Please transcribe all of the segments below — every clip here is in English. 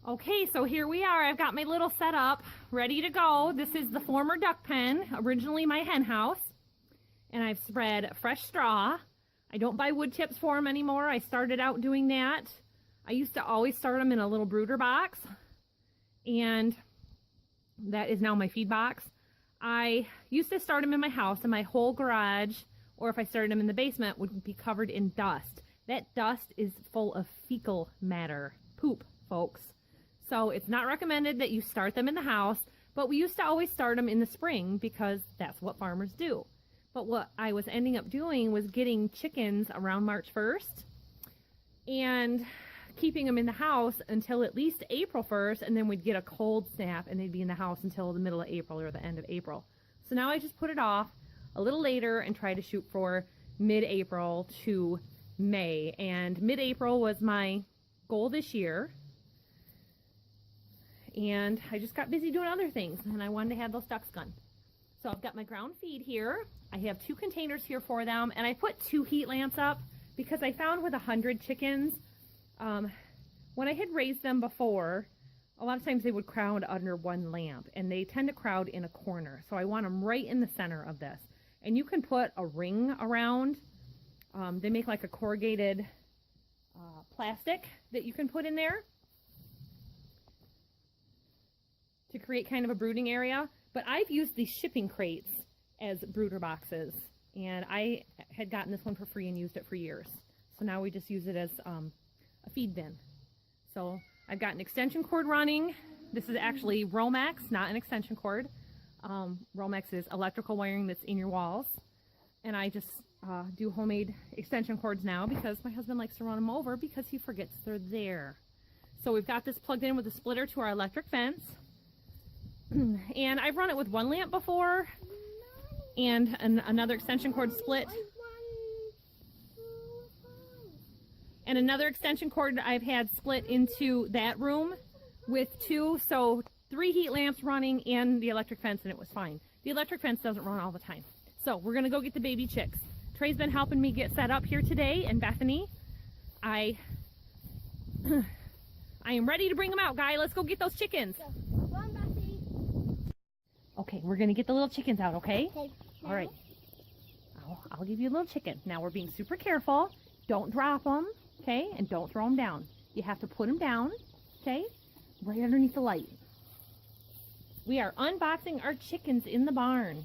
Okay, so here we are. I've got my little setup ready to go. This is the former duck pen, originally my hen house. And I've spread fresh straw. I don't buy wood chips for them anymore. I started out doing that. I used to always start them in a little brooder box. And that is now my feed box. I used to start them in my house, and my whole garage, or if I started them in the basement, would be covered in dust. That dust is full of fecal matter, poop, folks. So it's not recommended that you start them in the house, but we used to always start them in the spring because that's what farmers do. But what I was ending up doing was getting chickens around March 1st and keeping them in the house until at least April 1st, and then we'd get a cold snap and they'd be in the house until the middle of April or the end of April. So now I just put it off a little later and try to shoot for mid-April to May. And mid-April was my goal this year. And I just got busy doing other things, and I wanted to have those ducks gone. So I've got my ground feed here. I have 2 containers here for them, and I put 2 heat lamps up because I found with 100 chickens, when I had raised them before, a lot of times they would crowd under one lamp, and they tend to crowd in a corner. So I want them right in the center of this. And you can put a ring around. They make like a corrugated plastic that you can put in there to create kind of a brooding area. But I've used these shipping crates as brooder boxes, and I had gotten this one for free and used it for years. So now we just use it as a feed bin. So I've got an extension cord running. This is actually Romex, not an extension cord. Romex is electrical wiring that's in your walls. And I just do homemade extension cords now because my husband likes to run them over because he forgets they're there. So we've got this plugged in with a splitter to our electric fence. And I've run it with 1 lamp before and another extension cord split. And another extension cord I've had split into that room with 2, so 3 heat lamps running and the electric fence, and it was fine. The electric fence doesn't run all the time. So we're gonna go get the baby chicks. Trey's been helping me get set up here today, and Bethany, I am ready to bring them out, Guy. Let's go get those chickens. Okay, we're gonna get the little chickens out, okay? Okay. All right. I'll give you a little chicken. Now we're being super careful. Don't drop them, okay? And don't throw them down. You have to put them down, okay? Right underneath the light. We are unboxing our chickens in the barn.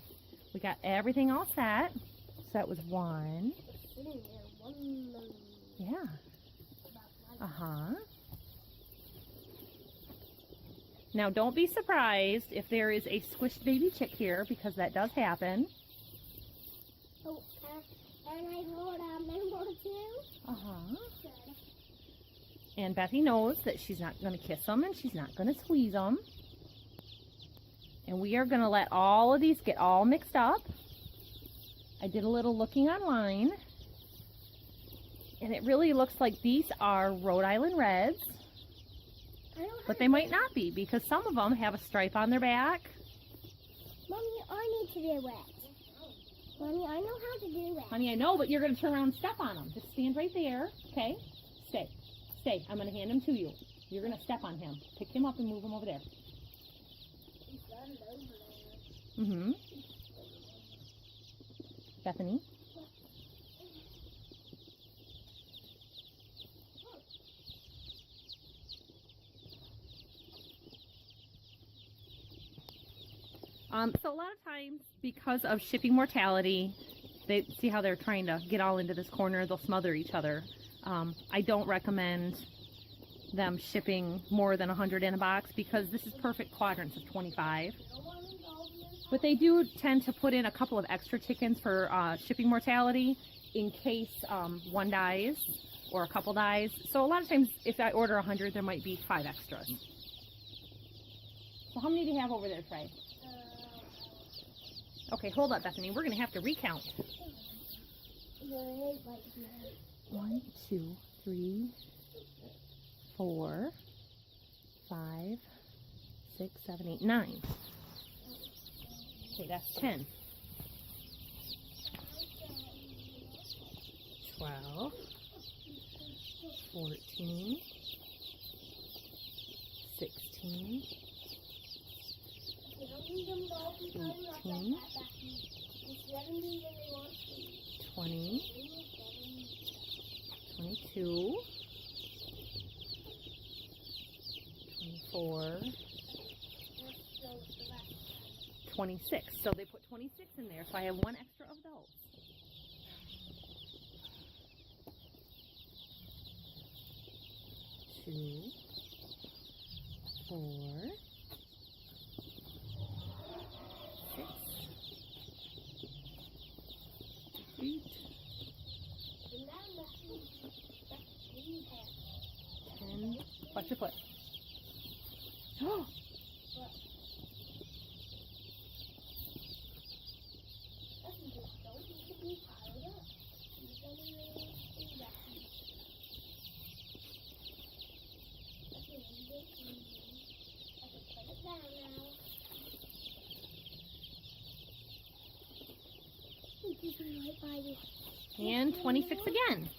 We got everything all set. So that was 1. Yeah. Uh-huh. Now, don't be surprised if there is a squished baby chick here, because that does happen. Oh, and I hold on number 2. Uh-huh. And Bethy knows that she's not going to kiss them and she's not going to squeeze them. And we are going to let all of these get all mixed up. I did a little looking online. And it really looks like these are Rhode Island Reds. But they might not be, because some of them have a stripe on their back. Mommy, I need to do it. Mommy, I know how to do it. Honey, I know, but you're going to turn around and step on them. Just stand right there, okay? Stay. Stay. I'm going to hand him to you. You're going to step on him. Pick him up and move him over there. Mm-hmm. Bethany? So a lot of times, because of shipping mortality, they see how they're trying to get all into this corner, they'll smother each other. I don't recommend them shipping more than 100 in a box because this is perfect quadrants of 25. But they do tend to put in a couple of extra chickens for shipping mortality in case one dies or a couple dies. So a lot of times, if I order 100, there might be 5 extras. So how many do you have over there, Trey? Okay, hold up, Bethany. We're going to have to recount. 1, 2, 3, 4, 5, 6, 7, 8, 9. Okay, that's 10. 12, 14, 16, You don't need them to all be tied up like 18. that, Becky. Just let them be when they want to be. 20, 22, 24, 26. So they put 26 in there, so I have one extra of those. Two, 4, 6, 8, 10. Watch your foot. Oh! And 26 again.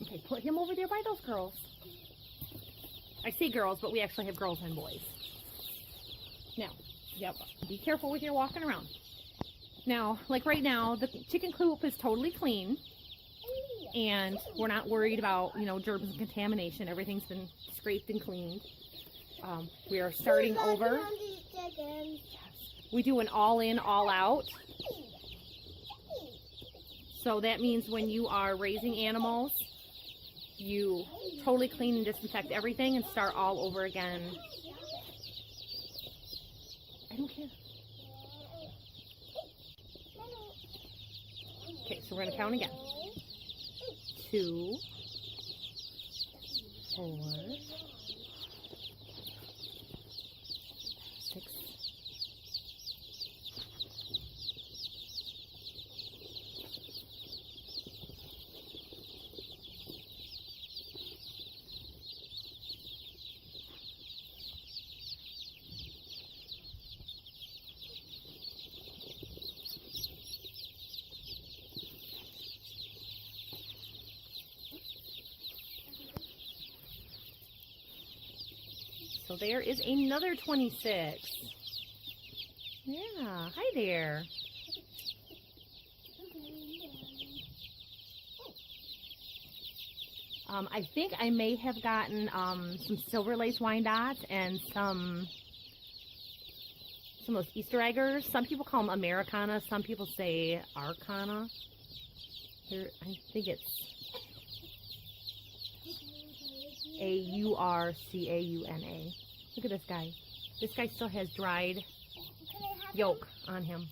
Okay, put him over there by those girls. I say girls, but we actually have girls and boys. Now, yep, be careful with your walking around. Now, like right now, the chicken coop is totally clean. And we're not worried about, you know, germs and contamination. Everything's been scraped and cleaned. We are starting over. We do an all in, all out. So that means when you are raising animals, you totally clean and disinfect everything and start all over again. I don't care. Okay, so we're going to count again. 2, 4, 6, 'So there is another 26. Yeah, hi there. I think I may have gotten some silver lace Wyandottes and some of those Easter eggers. Some people call them Americana. Some people say Arcana. Here, I think it's Aurcauna. Look at this guy. This guy still has dried yolk on him.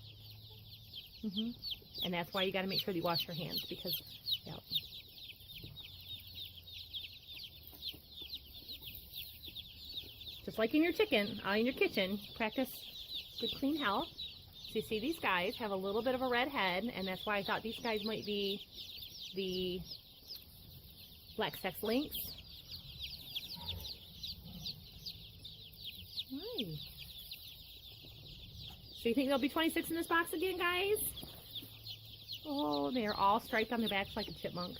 And that's why you got to make sure that you wash your hands because, yep. Just like in your chicken, in your kitchen, practice good clean health. So you see these guys have a little bit of a red head, and that's why I thought these guys might be the black sex lynx. Nice. So you think there'll be 26 in this box again, guys? Oh, they're all striped on their backs like a chipmunk.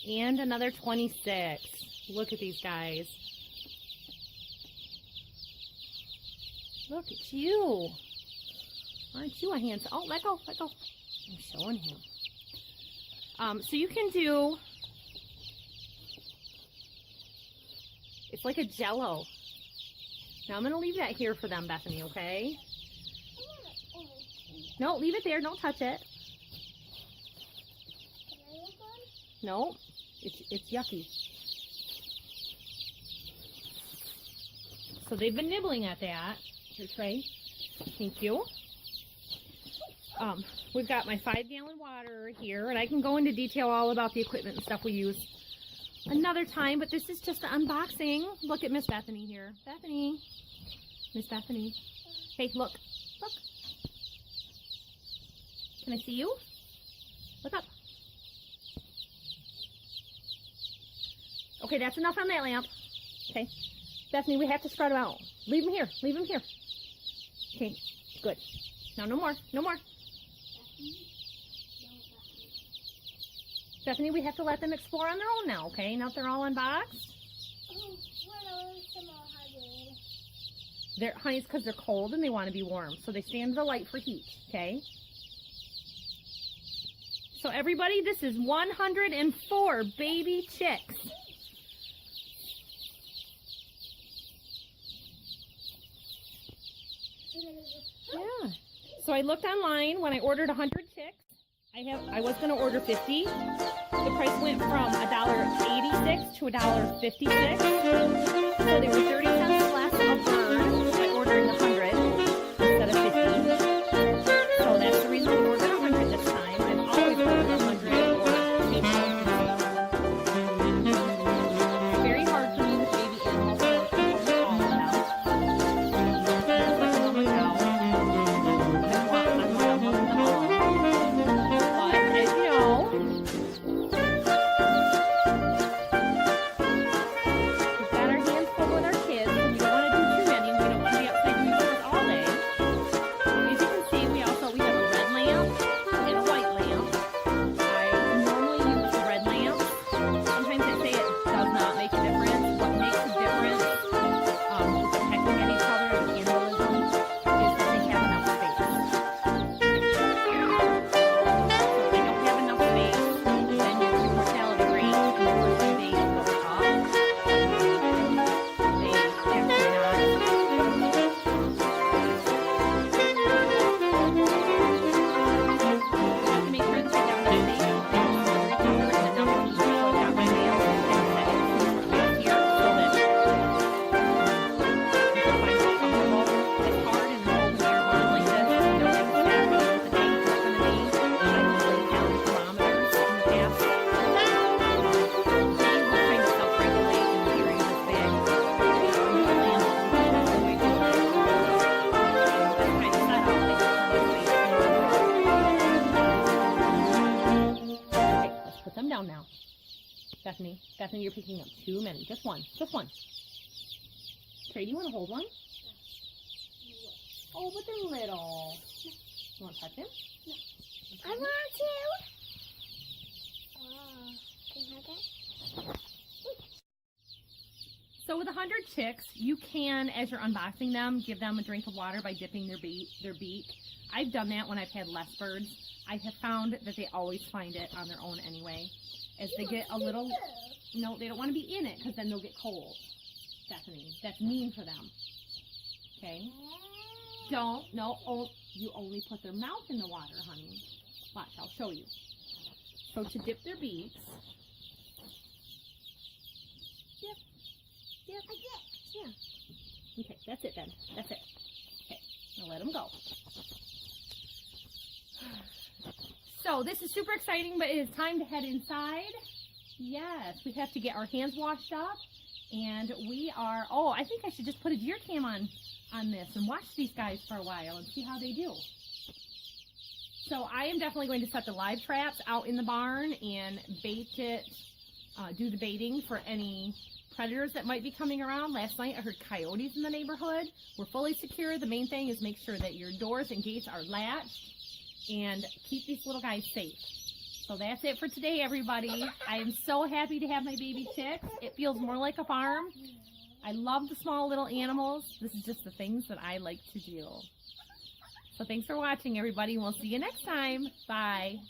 And another 26. Look at these guys. Look at you. Aren't you a handsome? Oh, let go, let go. I'm showing him. So you can do, it's like a jello. Now I'm going to leave that here for them, Bethany, okay? No, leave it there. Don't touch it. No, it's yucky. So they've been nibbling at that. Here, Trey. Thank you. we've got my 5-gallon water here, and I can go into detail all about the equipment and stuff we use another time, but this is just an unboxing. Look at Miss Bethany here. Bethany. Miss Bethany. Hey, look. Look. Can I see you? Look up. Okay, that's enough on that lamp. Okay. Bethany, we have to spread them out. Leave them here. Leave them here. Okay, good. Now, no more. No more. Bethany, we have to let them explore on their own now, okay? Now that they're all unboxed. Honey, it's because they're cold and they want to be warm. So they stand to the light for heat, okay? So everybody, this is 104 baby chicks. Yeah. So I looked online when I ordered 100 chicks. I was going to order 50. The price went from $1.86 to $1.56. So they were 30 cents less a bird by ordering 100 instead of 50. So that's the reason I ordered 100 this time. I've always ordered 100 or 80. It's very hard for me with baby animals to know all of them. Just like a mama cow. I want them all. But as you know, we've got our hands full with our kids, and we don't want to do too many. We don't want to be outside doing chores all day. As you can see, we have a red lamp and a white lamp. I normally use the red lamp. Sometimes they say it does not make a difference. What makes a difference with protecting at each other and cannibalism is that they have enough space. So if they don't have enough space, then your mortality rate in the first few days goes up. They actually not. To make sure that they have enough space, they recover and enough heat. So I've got my nails and things that it's here so that you can find it comfortable. It's hard in an open air barn like this. You don't have a staff with the tank that's going to be. I've laid down thermometers in the past. They will kind of self-regulate in the area this big. Usually in the way to kind of set up, they get plenty of space. Okay, let's put them down now. Bethany, you're picking up too many. Just one. Trey, do you want to hold one? Oh, but they're little. You want to touch him? I want to. Can I have that? So with 100 chicks, you can, as you're unboxing them, give them a drink of water by dipping their beak. I've done that when I've had less birds. I have found that they always find it on their own anyway. As they get a little, no, they don't want to be in it because then they'll get cold. Bethany, that's mean for them. Okay? You only put their mouth in the water, honey. Watch, I'll show you. So to dip their beaks, Yep. Yeah. Okay, that's it then. That's it. Okay, now let them go. So this is super exciting, but it is time to head inside. Yes, we have to get our hands washed up, and we are, I think I should just put a deer cam on this and watch these guys for a while and see how they do. So I am definitely going to set the live traps out in the barn and bait it, do the baiting for any predators that might be coming around. Last night I heard coyotes in the neighborhood. We're fully secure. The main thing is make sure that your doors and gates are latched and keep these little guys safe. So that's it for today, everybody. I am so happy to have my baby chicks. It feels more like a farm. I love the small little animals. This is just the things that I like to do. So thanks for watching, everybody. We'll see you next time. Bye.